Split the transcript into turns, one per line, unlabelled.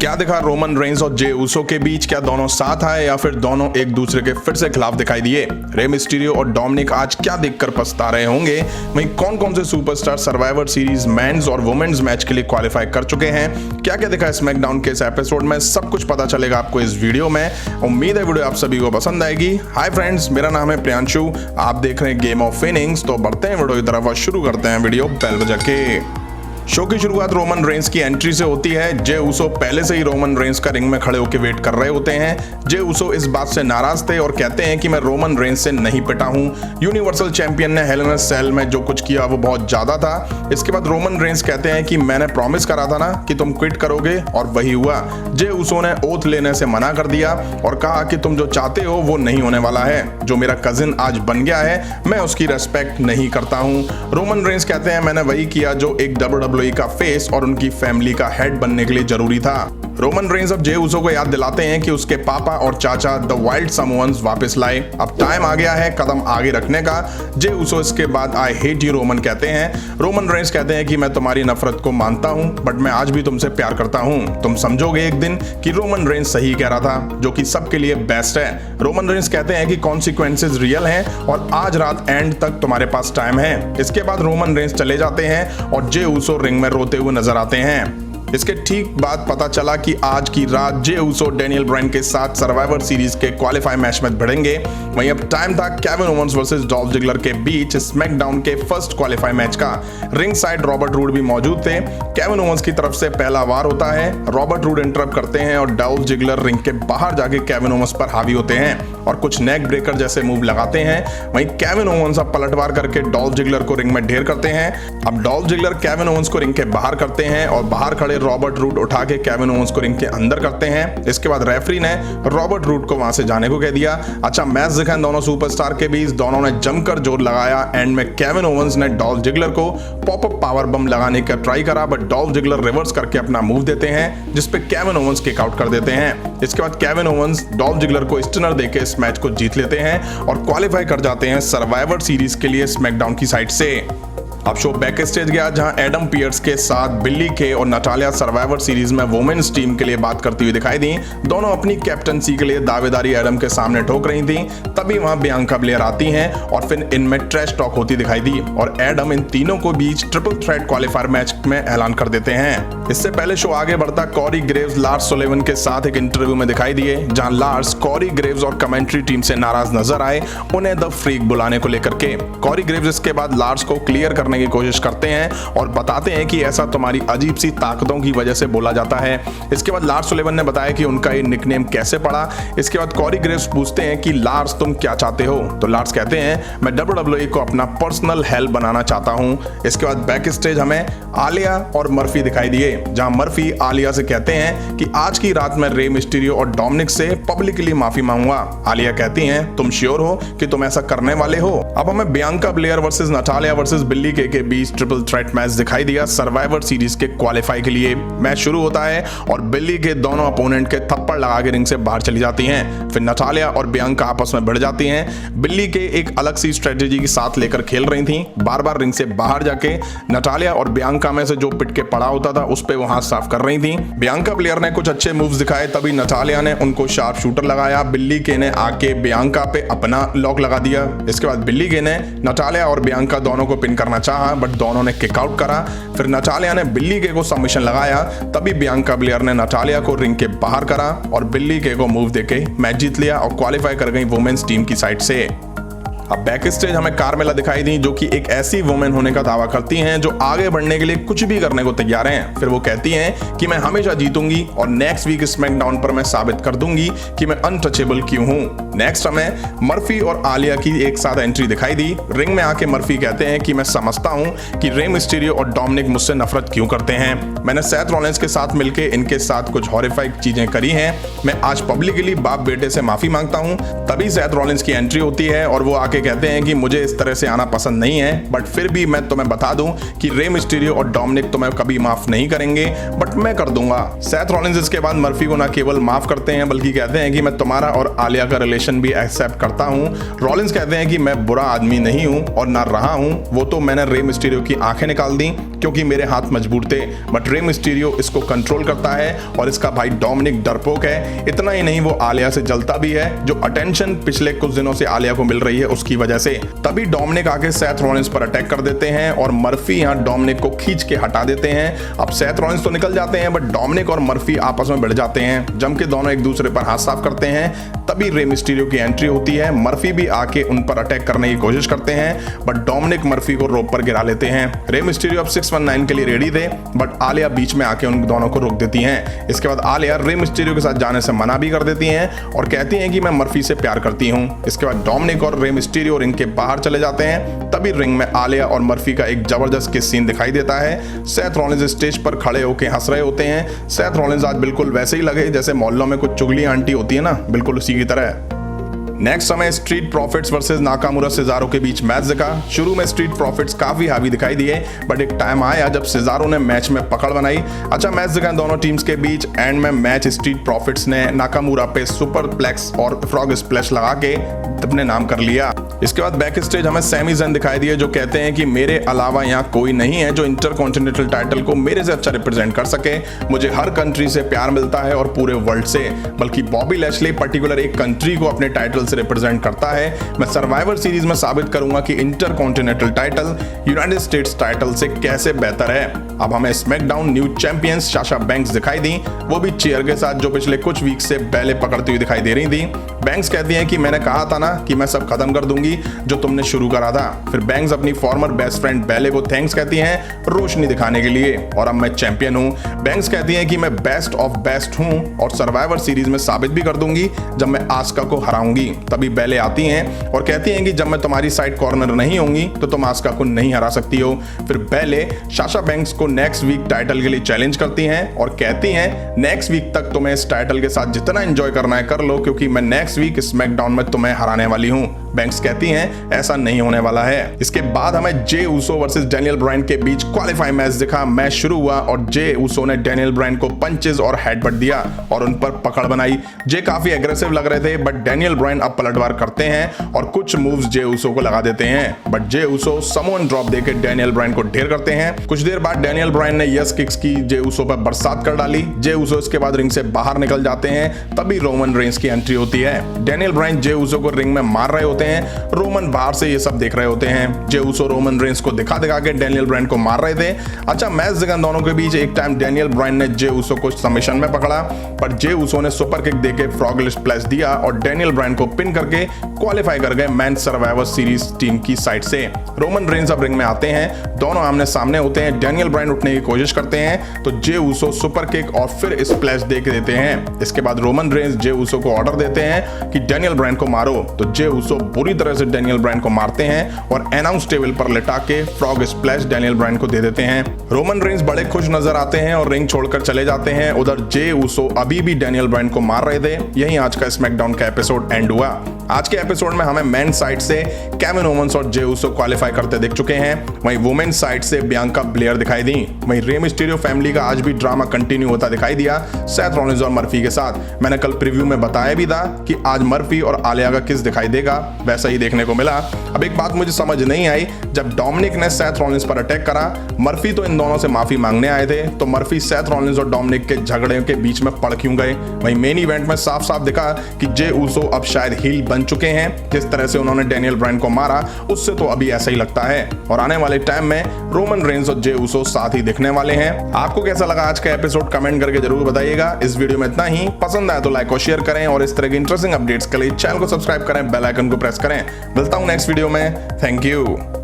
क्या दिखा Roman Reigns और जे ऊसो के बीच? क्या दोनों साथ आए या फिर दोनों एक दूसरे के फिर से खिलाफ दिखाई दिए? रे मिस्टीरियो और डोमिनिक आज क्या देखकर पछता रहे होंगे? वहीं कौन कौन से सुपरस्टार सर्वाइवर सीरीज मेंस और वुमेन्स मैच के लिए क्वालिफाई कर चुके हैं? क्या क्या दिखा स्मैकडाउन के इस एपिसोड में? सब कुछ पता चलेगा आपको इस वीडियो में। उम्मीद है वीडियो आप सभी को पसंद आएगी। हाय फ्रेंड्स, मेरा नाम है प्रियांशु, आप देख रहे हैं गेम ऑफ इनिंग्स। तो बढ़ते हैं वीडियो की तरफ और शुरू करते हैं वीडियो बेल बजा के। शो की शुरुआत रोमन रेंस की एंट्री से होती है। जे ऊसो पहले से ही रोमन रेंस का रिंग में खड़े होकर वेट कर रहे होते हैं। जे ऊसो इस बात से नाराज थे और कहते हैं कि मैं रोमन रेंस से नहीं पिटा हूं। यूनिवर्सल चैंपियन ने हेल इन अ सेल में जो कुछ किया वो बहुत ज्यादा था। इसके बाद रोमन रेंस कहते हैं कि मैंने प्रॉमिस करा था ना कि तुम क्विट करोगे, और वही हुआ। जे ऊसो ने ओथ लेने से मना कर दिया और कहा कि तुम जो चाहते हो वो नहीं होने वाला है। जो मेरा कजिन आज बन गया है मैं उसकी रेस्पेक्ट नहीं करता हूं। रोमन रेंस कहते हैं मैंने वही किया जो एक WWE का फेस और उनकी फैमिली का हेड बनने के लिए जरूरी था। रोमन रेंस अब जे ऊसो को याद दिलाते हैं कि उसके पापा और चाचा द वाइल्ड समोन्स वापस लाए। अब टाइम आ गया है कदम आगे रखने का। जे ऊसो इसके बाद आई हेट यू रोमन कहते हैं। रोमन रेंस कहते हैं कि मैं तुम्हारी नफरत को मानता हूं, बट मैं आज भी तुमसे प्यार करता हूं। तुम समझोगे एक दिन कि रोमन रेंस सही कह रहा था, जो कि सबके लिए बेस्ट है। रोमन रेंस कहते हैं कि कॉन्सिक्वेंसेज रियल हैं और आज रात एंड तक तुम्हारे पास टाइम है। इसके बाद रोमन रेंस चले जाते हैं और जे ऊसो रिंग में रोते हुए नजर आते हैं। इसके ठीक बाद पता चला कि आज की रात जे ऊसो डैनियल ब्रायन के साथ सर्वाइवर सीरीज के क्वालिफाई मैच में भिड़ेंगे। वहीं अब टाइम था Kevin Owens versus Dolph Ziggler के बीच स्मैकडाउन के फर्स्ट क्वालिफाई मैच का। रिंग साइड रॉबर्ट रूड भी मौजूद थे। केविन ओवेंस की तरफ से पहला वार होता है। रॉबर्ट रूड इंटरप्ट करते हैं और डॉल्फ जिगलर रिंग के बाहर जाके केविन ओवेंस पर हावी होते हैं और कुछ नेक ब्रेकर जैसे मूव लगाते हैं। वहीं केविन ओवेंस अब पलटवार करके डॉल्फ जिगलर को रिंग में ढेर करते हैं। अब डॉल्फ जिगलर केविन ओवेंस को रिंग के बाहर करते हैं और बाहर खड़े रॉबर्ट रूड उठा के केविन ओवेंस को रिंग के अंदर करते हैं। इसके बाद रेफरी ने रॉबर्ट रूड को वहां से जाने को कह दिया। अच्छा मैच दिखा दोनों सुपरस्टार के बीच। दोनों ने जमकर जोर लगाया। एंड में केविन ओवेंस ने डॉल्फ जिगलर को पॉपअप पावर बम लगाने का ट्राई करा, बट डॉल्फ जिगलर रिवर्स करके अपना मूव देते हैं जिसपे केविन ओवेंस किक आउट कर देते हैं। इसके बाद केविन ओवेंस डॉल्फ जिगलर को स्टनर देके इस मैच को जीत लेते हैं और क्वालिफाई कर जाते हैं सर्वाइवर सीरीज के लिए स्मैकडाउन की साइड से। अब शो बैक स्टेज गया जहां एडम पियर्स के साथ बिल्ली के और नटालिया सर्वाइवर सीरीज में वुमेन्स टीम के लिए बात करती हुई दिखाई दी। दोनों अपनी कैप्टनसी के लिए दावेदारी एडम के सामने ठोक रही थी। तभी वहां बियांका ब्लेयर आती हैं और फिर इनमें ट्रैश टॉक होती दिखाई दी और एडम इन तीनों को बीच ट्रिपल थ्रेट क्वालिफायर मैच में ऐलान कर देते हैं। इससे पहले शो आगे बढ़ता कॉरी ग्रेव्स लार्स सुलेवन के साथ एक इंटरव्यू में दिखाई दिए जहां लार्स कॉरी ग्रेव्स और कमेंट्री टीम से नाराज नजर आए उन्हें द फ्रीक बुलाने को लेकर के। कॉरी ग्रेव्स इसके बाद लार्स को क्लियर करने की कोशिश करते हैं और बताते हैं कि ऐसा तुम्हारी अजीब सी ताकतों की वजह से बोला जाता है। इसके बाद लार्स सुलेवन ने बताया कि उनका ये निकनेम कैसे पड़ा। इसके बाद कॉरी ग्रेव्स पूछते हैं कि लार्स तुम क्या चाहते हो? तो लार्स कहते हैं मैं WWE को अपना पर्सनल हेल बनाना चाहता हूं। इसके बाद बैक स्टेज हमें आलिया और मर्फी दिखाई दिए जहां मर्फी आलिया से कहते हैं कि आज की रात में रे मिस्टीरियो और डोमिनिक से पब्लिकली माफी मांगूंगा। आलिया कहती हैं तुम श्योर हो कि तुम ऐसा करने वाले हो? अब हमें Bianca Belair versus Natalya versus Billie के बीच ट्रिपल थ्रेट मैच दिखाई दिया सर्वाइवर सीरीज के क्वालिफाई के लिए। मैच शुरू होता है और बिल्ली के दोनों अपोनेंट के थप्पड़ लगा के रिंग से बाहर चली जाती हैं। फिर नटालिया और बियांका आपस में भिड़ जाती हैं। बिल्ली के एक अलग सी स्ट्रेटेजी के साथ लेकर खेल रही थी। बार बार रिंग से बाहर जाके नटालिया और बियांका में से जो पिट के पड़ा होता था उस पे वो हाथ साफ कर रही थी। बियांका प्लेयर ने कुछ अच्छे मूव्स दिखाए, तभी नटालिया ने उनको शार्प शूटर लगाया। बिल्ली के ने आके बियांका पे अपना लॉक लगा दिया। इसके बाद बिल्ली के ने नटालिया और बियांका दोनों को पिन करना चाहा, बट दोनों ने किक आउट करा। फिर नटालिया ने बिल्ली के को सबमिशन लगाया। तभी बियांका ब्लेयर ने नटालिया को रिंग के बाहर करा और बिल्ली के को मूव देके मैच जीत लिया और क्वालिफाई कर गई वुमेन्स टीम की साइड से। अब बैक स्टेज हमें कार्मेला दिखाई दी जो कि एक ऐसी वुमेन होने का दावा करती हैं जो आगे बढ़ने के लिए कुछ भी करने को तैयार हैं। फिर वो कहती हैं कि मैं हमेशा जीतूंगी और नेक्स्ट वीक स्मैकडाउन पर मैं साबित कर दूंगी कि मैं अनटचेबल क्यों हूं। नेक्स्ट हमें मर्फी और आलिया की एक साथ एंट्री दिखाई दी। रिंग में आके मर्फी कहते हैं कि मैं समझता हूं कि रे मिस्टीरियो और डोमिनिक मुझसे नफरत क्यों करते हैं। मैंने सेथ रॉलिंस के साथ मिलकर इनके साथ कुछ हॉरिफाइड चीजें करी हैं। मैं आज पब्लिकली बाप बेटे से माफी मांगता हूं। तभी सेथ रॉलिंस की एंट्री होती है और वो आके आके कहते हैं कि मुझे इस तरह से आना पसंद नहीं है, बट फिर भी मैं तुम्हें बता दूं कि रे मिस्टीरियो और डोमिनिक तुम्हें कभी माफ नहीं करेंगे, बट मैं कर दूंगा। सेथ रॉलिंस इसके बाद मर्फी को न केवल माफ करते हैं बल्कि कहते हैं कि मैं तुम्हारा और आलिया का रिलेशन भी एक्सेप्ट करता हूं। रॉलिंस कहते हैं कि मैं बुरा आदमी नहीं हूं और ना रहा हूं, वो तो मैंने रे मिस्टीरियो की आंखें निकाल दी क्योंकि मेरे हाथ मजबूर थे, बट रे मिस्टीरियो इसको कंट्रोल करता है और इसका भाई डोमिनिक डरपोक है। इतना ही नहीं, वो आलिया से जलता भी है, जो अटेंशन पिछले कुछ दिनों से आलिया को मिल रही है उसकी वजह से। तभी डोमिनिक आके सेथ रॉलिंस पर अटैक कर देते हैं और मर्फी यहाँ डोमिनिक को खींच के हटा देते हैं। अब सेथ रॉलिंस तो निकल जाते हैं, बट डोमिनिक और मर्फी आपस में भिड़ जाते हैं, जम के दोनों एक दूसरे पर हाथ साफ करते हैं। तभी रे मिस्टीरियो की एंट्री होती है, मर्फी भी आके उन पर अटैक करने की कोशिश करते हैं, बट डोमिनिक मर्फी को रोप पर गिरा लेते हैं। रे मिस्टीरियो अब 619 के लिए रेडी थे, बट आलिया बीच में आके उन दोनों को रोक देती हैं। इसके बाद आलिया रे मिस्टीरियो के साथ जाने से मना भी कर देती हैं और कहती हैं कि मैं मर्फी से प्यार करती हूं। इसके बाद डोमिनिक और रे मिस्टीरियो रिंग के बाहर चले जाते हैं। तभी रिंग में आलिया और मर्फी का एक जबरदस्त किस सीन दिखाई देता है। सेथ रॉलिंस स्टेज पर खड़े होकर हंस रहे होते हैं। सेथ रॉलिंस आज बिल्कुल वैसे ही लगे जैसे मोहल्लों में कुछ चुगली आंटी होती है ना, बिल्कुल उसी की तरह। नेक्स्ट समय स्ट्रीट प्रॉफिट्स वर्सेस नाकामुरा सेजारो के बीच मैच दिखा। शुरू में स्ट्रीट प्रॉफिट्स काफी हावी दिखाई दिए, बट एक टाइम आया जब सेजारो ने मैच में पकड़ बनाई। अच्छा मैच दिखा दोनों टीम्स के बीच। एंड में मैच स्ट्रीट प्रॉफिट्स ने नाकामुरा पे सुपर प्लेक्स और फ्रॉग स्प्लैश लगा के अपने नाम कर लिया। इसके बाद बैक स्टेज हमें सैमी ज़ैन दिखाई दिए, जो कहते हैं कि मेरे अलावा यहाँ कोई नहीं है जो इंटरकॉन्टिनेंटल टाइटल को मेरे से अच्छा रिप्रेजेंट कर सके। मुझे हर कंट्री से प्यार मिलता है और पूरे वर्ल्ड से, बल्कि बॉबी लैशली पर्टिकुलर एक कंट्री को अपने टाइटल से रिप्रेजेंट करता है। मैं सर्वाइवर सीरीज में साबित करूंगा कि intercontinental title United states title से कैसे बेहतर है। अब हमें SmackDown new champions Sasha banks दिखाई दी, वो भी चेयर के साथ, जो पिछले कुछ वीक से बैले पकड़ती हुई दिखाई दे रही थी। बैंक्स कहती हैं कि मैंने कहा था ना कि मैं सब खत्म कर दूंगी जो तुमने शुरू करा था। फिर बैंक्स अपनी फॉर्मर बेस्ट फ्रेंड बैले को थैंक्स कहती हैं रोशनी दिखाने के लिए, और अब मैं चैंपियन हूं। बैंक्स कहती हैं कि मैं बेस्ट ऑफ बेस्ट हूं और सर्वाइवर सीरीज में साबित भी कर दूंगी जब मैं आस्का को हराऊंगी। तभी बैले आती हैं और कहती हैं कि जब मैं तुम्हारी साइड कॉर्नर नहीं होंगी तो तुम आस्का को नहीं हरा सकती हो। फिर बैले साशा बैंक्स को नेक्स्ट वीक टाइटल के लिए चैलेंज करती हैं और कहती हैं नेक्स्ट वीक तक तुम्हें इस टाइटल के साथ जितना एंजॉय करना है कर लो, क्योंकि मैं नेक्स्ट वीक स्मैकडाउन में तुम्हें हराने वाली हूं। बैंक्स कहती हैं ऐसा नहीं होने वाला है। इसके बाद हमें Jey Uso versus Daniel Bryan के बीच क्वालिफाई मैच दिखा। मैच शुरू हुआ और जे ऊसो ने डैनियल ब्रायन को पंचेस और हेडबट दिया और उन पर पकड़ बनाई। जे काफी एग्रेसिव लग रहे थे, बट डैनियल ब्रायन अब पलटवार करते हैं और कुछ मूव्स जे ऊसो को लगा देते हैं, बट जे ऊसो समोन ड्रॉप देकर डैनियल ब्रायन को ढेर करते हैं। कुछ देर बाद डैनियल ब्रायन ने यस किक्स की जे ऊसो पर बरसात कर डाली। जे ऊसो इसके बाद रिंग से बाहर निकल जाते हैं। तभी रोमन रेंस की एंट्री होती है। डैनियल ब्रायन जे ऊसो को रिंग में मार रहे होते हैं। रोमन बाहर से ये सब देख रहे होते हैं। जे ऊसो रोमन रेंस को दिखा दिखा के डैनियल ब्रायन को मार रहे थे। अच्छा मैच दिखा दोनों के बीच। एक टाइम डैनियल ब्रायन ने जे ऊसो को सबमिशन में पकड़ा, पर जे ऊसो ने सुपर किक देके फ्रॉग स्प्लैश दिया और डैनियल ब्रायन को पिन करके क्वालिफाई कर गए मेंस सर्वाइवर सीरीज टीम की साइड से। रोमन रेंस अब रिंग में आते हैं, दोनों आमने सामने होते हैं। डैनियल ब्रायन उठने की कोशिश करते हैं तो जे ऊसो सुपर किक और फिर स्प्लैश दे के देते हैं। इसके बाद रोमन रेंस जे ऊसो को ऑर्डर देते हैं कि डैनियल ब्रायन को मारो, तो जे ऊसो बुरी तरह से डैनियल ब्रायन को मारते हैं और अनाउंस टेबल पर लिटा के फ्रॉग स्प्लैश डैनियल ब्रायन को दे देते हैं। रोमन रेंस बड़े खुश नजर आते हैं और रिंग छोड़कर चले जाते हैं। उधर जे ऊसो अभी भी डैनियल ब्रायन को मार रहे थे। यहीं आज का स्मैकडाउन का एपिसोड एंड हुआ। आज के एपिसोड में हमें मेन साइड से केविन ओवेंस और जे ऊसो क्वालिफाई करते दिख चुके हैं। वहीं वुमेन साइड से बियांका ब्लेयर दिखाई दी। वहीं रे मिस्टीरियो फैमिली का आज भी ड्रामा कंटिन्यू होता दिखाई दिया सेथ रॉलिंस और मर्फी के साथ। मैंने कल प्रीव्यू में बताया भी था कि आज मर्फी और आलिया का किस दिखाई देगा, वैसा ही देखने को मिला। अब एक बात मुझे समझ नहीं आई, जब डोमिनिक ने सेथ रॉलिंस पर अटैक करा, मर्फी तो इन दोनों से माफी मांगने आए थे, तो मर्फी सेथ रॉलिंस और डोमिनिक के झगड़े के बीच में पड़ क्यों गए। वहीं मेन इवेंट में साफ साफ दिखा कि जे ऊसो अब शायद हील बन चुके हैं। जिस तरह से उन्होंने डैनियल ब्रायन को मारा, उससे तो अभी ऐसा ही लगता है। और आने वाले टाइम में रोमन रेंस और जे ऊसो साथ ही दिखने वाले हैं। आपको कैसा लगा आज का एपिसोड कमेंट करके जरूर बताइएगा। इस वीडियो में इतना ही। पसंद आया तो लाइक और शेयर करें और इस तरह की इंटरेस्टिंग अपडेट्स के लिए चैनल को सब्सक्राइब करें, बेल आइकन को प्रेस करें। मिलता हूं नेक्स्ट वीडियो में। Thank you.